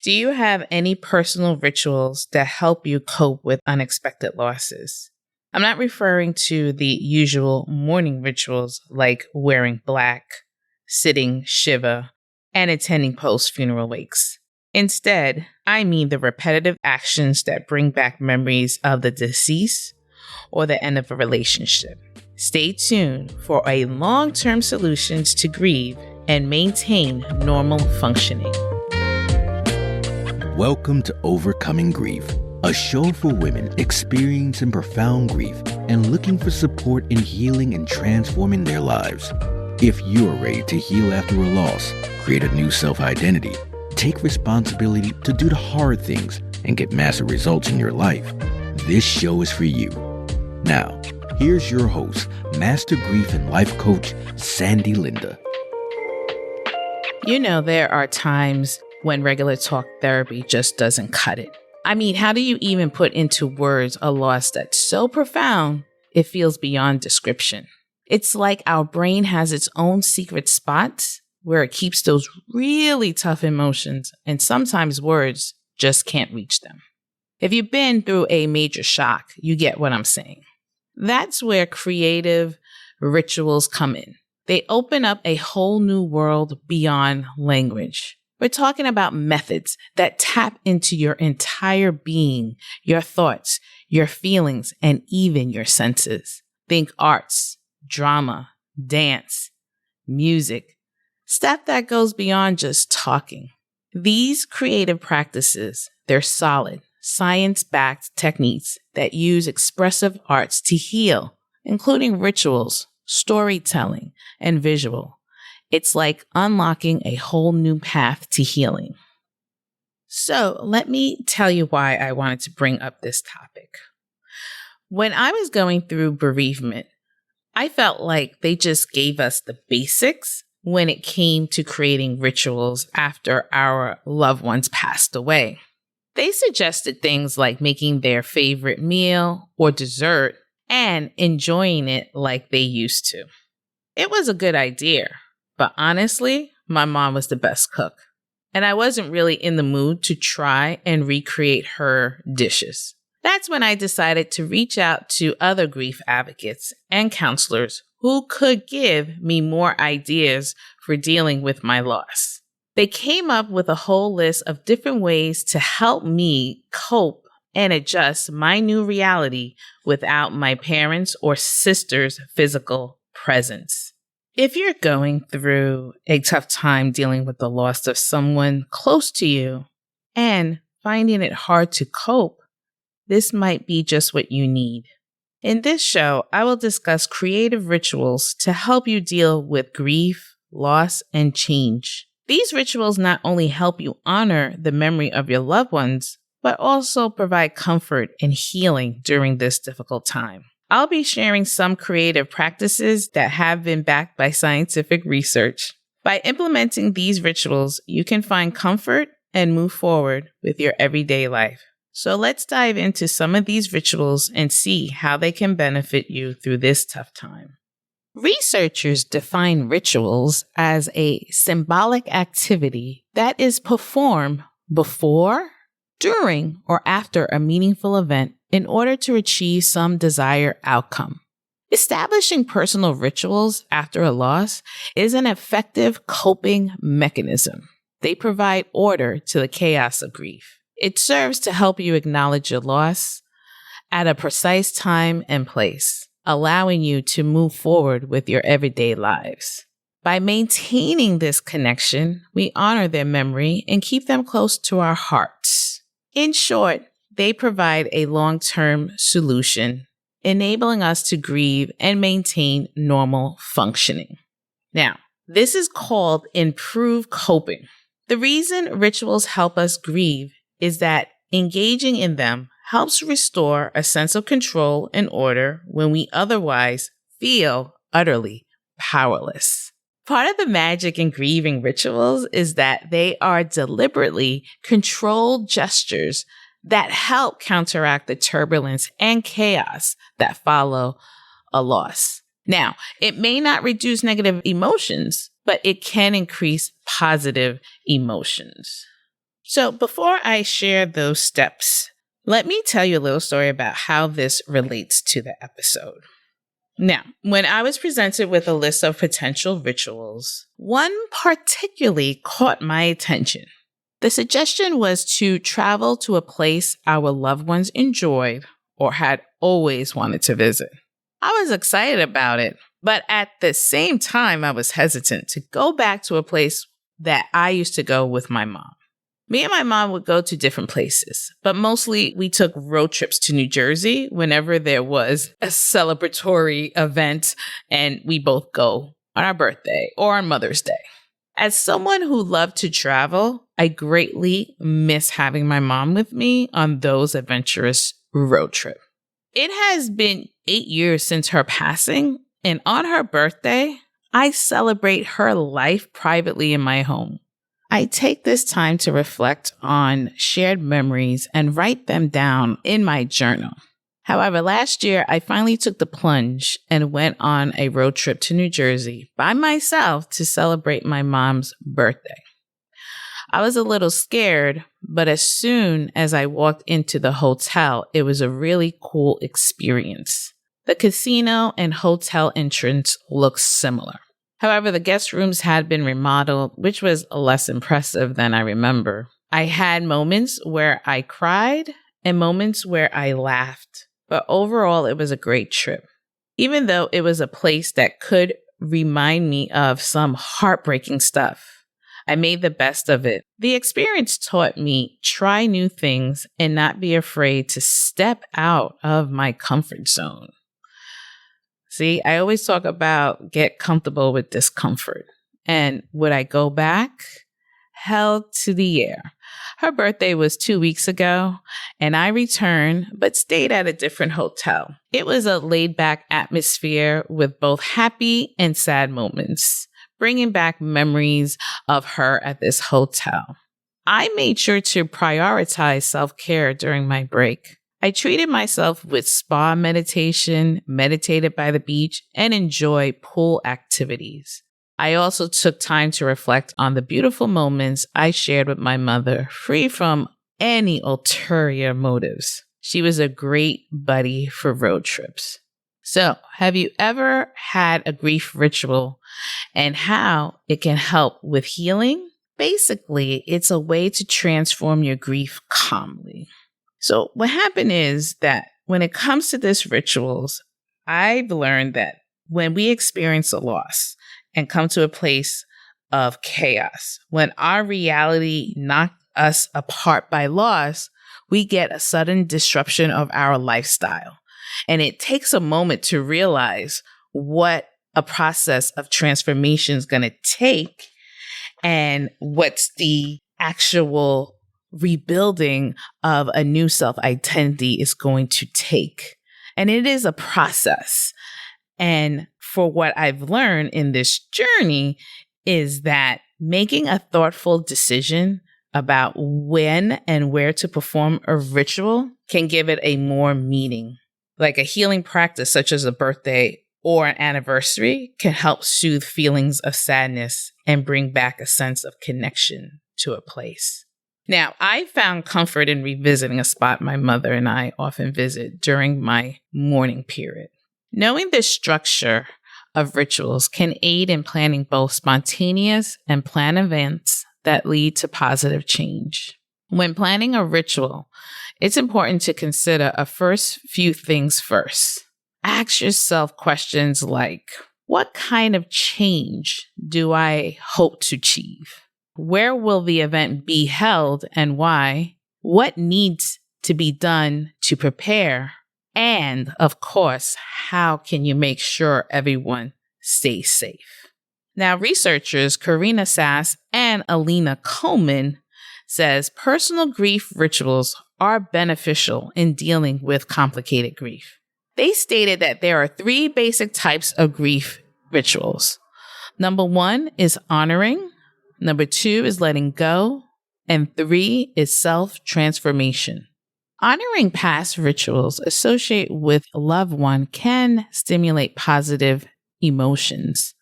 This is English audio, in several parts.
Do you have any personal rituals that help you cope with unexpected losses? I'm not referring to the usual morning rituals like wearing black, sitting Shiva, and attending post-funeral wakes. Instead, I mean the repetitive actions that bring back memories of the deceased or the end of a relationship. Stay tuned for a long-term solutions to grieve and maintain normal functioning. Welcome to Overcoming Grief, a show for women experiencing profound grief and looking for support in healing and transforming their lives. If you are ready to heal after a loss, create a new self-identity, take responsibility to do the hard things, and get massive results in your life, this show is for you. Now, here's your host, Master Grief and Life Coach, Sandy Linda. You know, there are times when regular talk therapy just doesn't cut it. I mean, how do you even put into words a loss that's so profound it feels beyond description? It's like our brain has its own secret spots where it keeps those really tough emotions, and sometimes words just can't reach them. If you've been through a major shock, you get what I'm saying. That's where creative rituals come in. They open up a whole new world beyond language. We're talking about methods that tap into your entire being, your thoughts, your feelings, and even your senses. Think arts, drama, dance, music, stuff that goes beyond just talking. These creative practices, they're solid, science-backed techniques that use expressive arts to heal, including rituals, storytelling, and visual. It's like unlocking a whole new path to healing. So let me tell you why I wanted to bring up this topic. When I was going through bereavement, I felt like they just gave us the basics when it came to creating rituals after our loved ones passed away. They suggested things like making their favorite meal or dessert and enjoying it like they used to. It was a good idea. But honestly, my mom was the best cook, and I wasn't really in the mood to try and recreate her dishes. That's when I decided to reach out to other grief advocates and counselors who could give me more ideas for dealing with my loss. They came up with a whole list of different ways to help me cope and adjust my new reality without my parents' or sister's physical presence. If you're going through a tough time dealing with the loss of someone close to you and finding it hard to cope, this might be just what you need. In this show, I will discuss creative rituals to help you deal with grief, loss, and change. These rituals not only help you honor the memory of your loved ones, but also provide comfort and healing during this difficult time. I'll be sharing some creative practices that have been backed by scientific research. By implementing these rituals, you can find comfort and move forward with your everyday life. So let's dive into some of these rituals and see how they can benefit you through this tough time. Researchers define rituals as a symbolic activity that is performed before, during, or after a meaningful event in order to achieve some desired outcome. Establishing personal rituals after a loss is an effective coping mechanism. They provide order to the chaos of grief. It serves to help you acknowledge your loss at a precise time and place, allowing you to move forward with your everyday lives. By maintaining this connection, we honor their memory and keep them close to our hearts. In short, they provide a long-term solution, enabling us to grieve and maintain normal functioning. Now, this is called improved coping. The reason rituals help us grieve is that engaging in them helps restore a sense of control and order when we otherwise feel utterly powerless. Part of the magic in grieving rituals is that they are deliberately controlled gestures that help counteract the turbulence and chaos that follow a loss. Now, it may not reduce negative emotions, but it can increase positive emotions. So before I share those steps, let me tell you a little story about how this relates to the episode. Now, when I was presented with a list of potential rituals, one particularly caught my attention. The suggestion was to travel to a place our loved ones enjoyed or had always wanted to visit. I was excited about it, but at the same time, I was hesitant to go back to a place that I used to go with my mom. Me and my mom would go to different places, but mostly we took road trips to New Jersey whenever there was a celebratory event, and we both go on our birthday or on Mother's Day. As someone who loved to travel, I greatly miss having my mom with me on those adventurous road trips. It has been 8 years since her passing, and on her birthday, I celebrate her life privately in my home. I take this time to reflect on shared memories and write them down in my journal. However, last year, I finally took the plunge and went on a road trip to New Jersey by myself to celebrate my mom's birthday. I was a little scared, but as soon as I walked into the hotel, it was a really cool experience. The casino and hotel entrance looked similar. However, the guest rooms had been remodeled, which was less impressive than I remember. I had moments where I cried and moments where I laughed, but overall it was a great trip. Even though it was a place that could remind me of some heartbreaking stuff, I made the best of it. The experience taught me try new things and not be afraid to step out of my comfort zone. See, I always talk about get comfortable with discomfort. And would I go back? Hell to the yeah. Her birthday was 2 weeks ago, and I returned, but stayed at a different hotel. It was a laid-back atmosphere with both happy and sad moments, bringing back memories of her at this hotel. I made sure to prioritize self-care during my break. I treated myself with spa meditation, meditated by the beach, and enjoyed pool activities. I also took time to reflect on the beautiful moments I shared with my mother, free from any ulterior motives. She was a great buddy for road trips. So, have you ever had a grief ritual and how it can help with healing? Basically, it's a way to transform your grief calmly. So what happened is that when it comes to these rituals, I've learned that when we experience a loss and come to a place of chaos, when our reality knocks us apart by loss, we get a sudden disruption of our lifestyle. And it takes a moment to realize what a process of transformation is going to take and what's the actual rebuilding of a new self-identity is going to take. And it is a process. And for what I've learned in this journey is that making a thoughtful decision about when and where to perform a ritual can give it a more meaning. Like a healing practice such as a birthday or an anniversary can help soothe feelings of sadness and bring back a sense of connection to a place. Now, I found comfort in revisiting a spot my mother and I often visit during my mourning period. Knowing the structure of rituals can aid in planning both spontaneous and planned events that lead to positive change. When planning a ritual, it's important to consider a first few things first. Ask yourself questions like, what kind of change do I hope to achieve? Where will the event be held and why? What needs to be done to prepare? And, of course, how can you make sure everyone stays safe? Now, researchers Karina Sass and Alina Coleman says personal grief rituals are beneficial in dealing with complicated grief. They stated that there are 3 basic types of grief rituals. Number 1 is honoring. Number 2 is letting go. And 3 is self-transformation. Honoring past rituals associated with a loved one can stimulate positive emotions.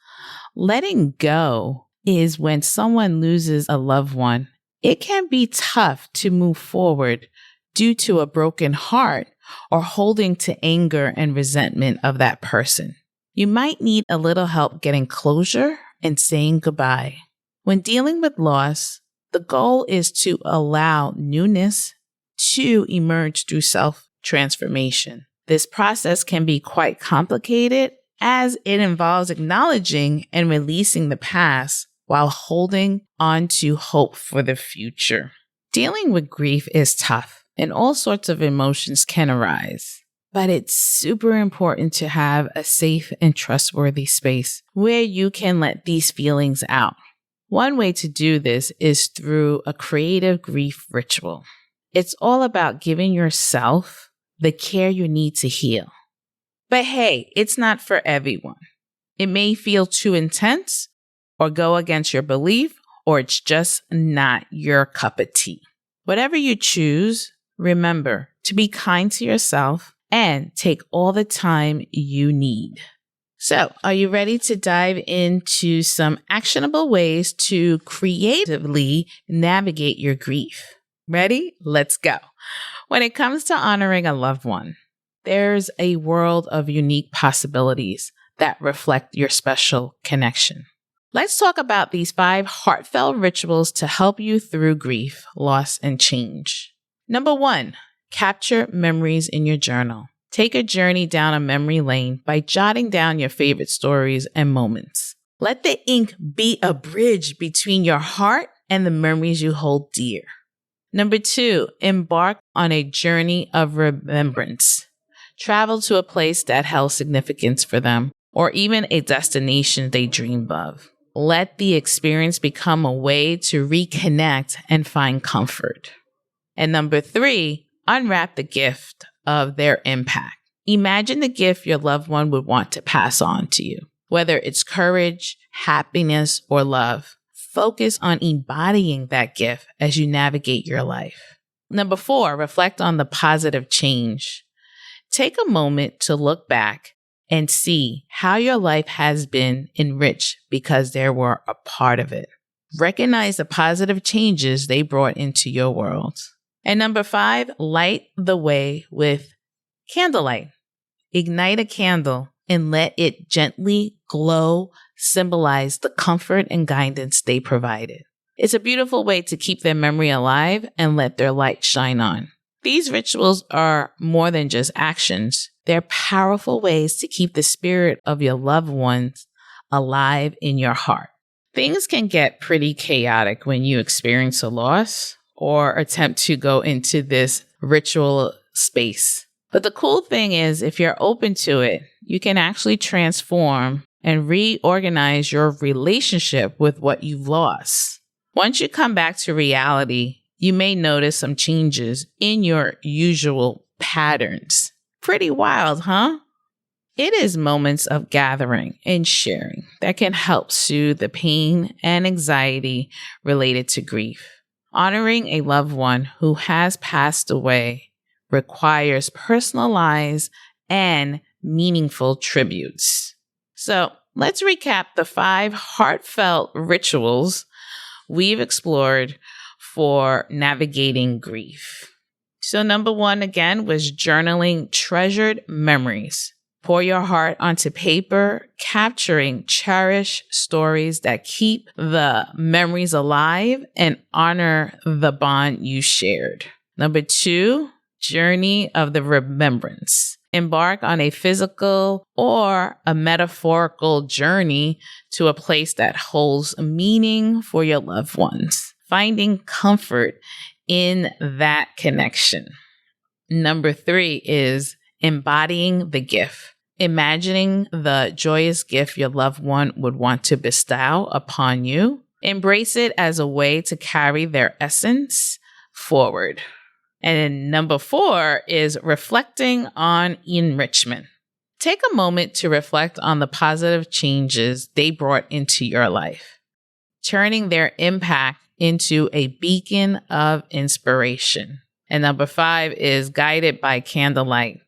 Letting go is when someone loses a loved one It can be tough to move forward due to a broken heart or holding to anger and resentment of that person. You might need a little help getting closure and saying goodbye. When dealing with loss, the goal is to allow newness to emerge through self-transformation. This process can be quite complicated as it involves acknowledging and releasing the past while holding on to hope for the future. Dealing with grief is tough, and all sorts of emotions can arise. But it's super important to have a safe and trustworthy space where you can let these feelings out. One way to do this is through a creative grief ritual. It's all about giving yourself the care you need to heal. But hey, it's not for everyone. It may feel too intense or go against your belief, or it's just not your cup of tea. Whatever you choose, remember to be kind to yourself and take all the time you need. So, are you ready to dive into some actionable ways to creatively navigate your grief? Ready? Let's go. When it comes to honoring a loved one, there's a world of unique possibilities that reflect your special connection. Let's talk about these 5 heartfelt rituals to help you through grief, loss, and change. Number 1, capture memories in your journal. Take a journey down a memory lane by jotting down your favorite stories and moments. Let the ink be a bridge between your heart and the memories you hold dear. Number 2, embark on a journey of remembrance. Travel to a place that held significance for them, or even a destination they dreamed of. Let the experience become a way to reconnect and find comfort. And number 3, unwrap the gift of their impact. Imagine the gift your loved one would want to pass on to you, whether it's courage, happiness, or love. Focus on embodying that gift as you navigate your life. Number 4, reflect on the positive change. Take a moment to look back and see how your life has been enriched because they were a part of it. Recognize the positive changes they brought into your world. And number 5, light the way with candlelight. Ignite a candle and let it gently glow, symbolize the comfort and guidance they provided. It's a beautiful way to keep their memory alive and let their light shine on. These rituals are more than just actions. They're powerful ways to keep the spirit of your loved ones alive in your heart. Things can get pretty chaotic when you experience a loss or attempt to go into this ritual space. But the cool thing is, if you're open to it, you can actually transform and reorganize your relationship with what you've lost. Once you come back to reality, you may notice some changes in your usual patterns. Pretty wild, huh? It is moments of gathering and sharing that can help soothe the pain and anxiety related to grief. Honoring a loved one who has passed away requires personalized and meaningful tributes. So let's recap the 5 heartfelt rituals we've explored for navigating grief. So number 1, again, was journaling treasured memories. Pour your heart onto paper, capturing cherished stories that keep the memories alive and honor the bond you shared. Number 2, journey of the remembrance. Embark on a physical or a metaphorical journey to a place that holds meaning for your loved ones, finding comfort in that connection. Number 3 is embodying the gift. Imagining the joyous gift your loved one would want to bestow upon you. Embrace it as a way to carry their essence forward. And then number 4 is reflecting on enrichment. Take a moment to reflect on the positive changes they brought into your life, turning their impact into a beacon of inspiration. And number 5 is guided by candlelight.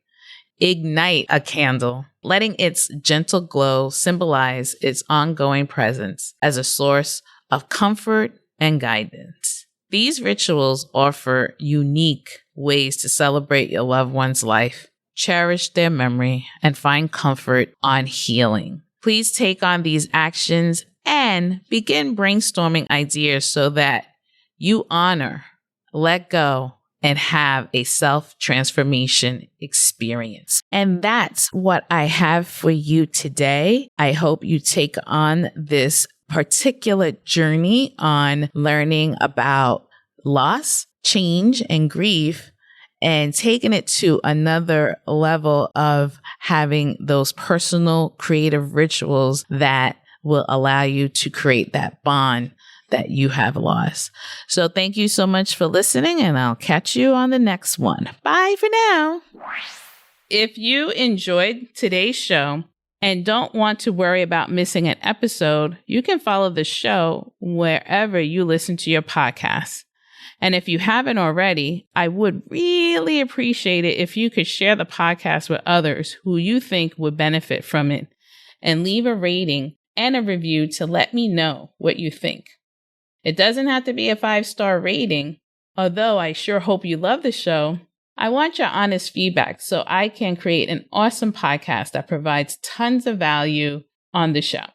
Ignite a candle, letting its gentle glow symbolize its ongoing presence as a source of comfort and guidance. These rituals offer unique ways to celebrate your loved one's life, cherish their memory, and find comfort on healing. Please take on these actions and begin brainstorming ideas so that you honor, let go, and have a self-transformation experience. And that's what I have for you today. I hope you take on this particular journey on learning about loss, change, and grief, and taking it to another level of having those personal creative rituals that will allow you to create that bond that you have lost. So thank you so much for listening, and I'll catch you on the next one. Bye for now. If you enjoyed today's show and don't want to worry about missing an episode, you can follow the show wherever you listen to your podcasts. And if you haven't already, I would really appreciate it if you could share the podcast with others who you think would benefit from it, and leave a rating and a review to let me know what you think. It doesn't have to be a 5-star rating, although I sure hope you love the show. I want your honest feedback so I can create an awesome podcast that provides tons of value on the show.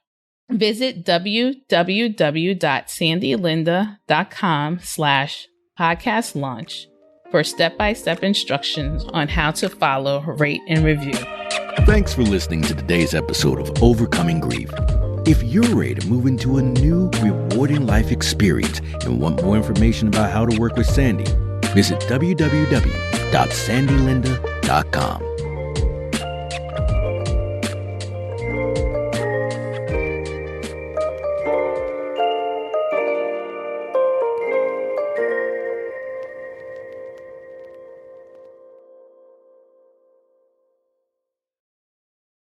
Visit www.sandylinda.com/podcast launch for step-by-step instructions on how to follow, rate, and review. Thanks for listening to today's episode of Overcoming Grief. If you're ready to move into a new, rewarding life experience and want more information about how to work with Sandy, visit www.sandylinda.com.